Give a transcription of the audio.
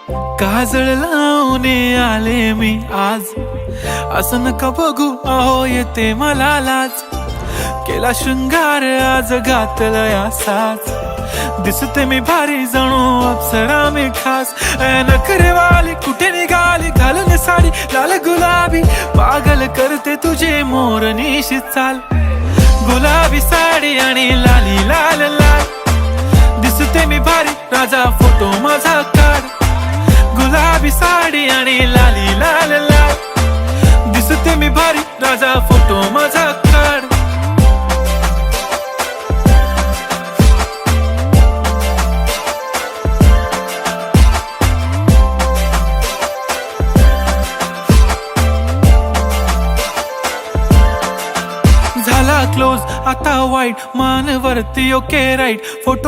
काजळ लावून आले मी आज, असं नका बघू अहो येते मला लाज. केला शृंगार आज घातला साज, दिसते मी भारी जणू अप्सरा मी खास. नखरेवाली कुठे निघाली घालून साडी लाल गुलाबी, पागल करते तुझे मोरनीशी चाल. गुलाबी साडी आणि लाली लाल लाल, दिसते मी भारी राजा फोटो माझा काढ. गुलाबी साडी आणि लाली लाल लाल, दिसते मी भारी राजा फोटो माझा काढ. झाला क्लोज आता वाईट, मान वरती ओके राईट. फोटो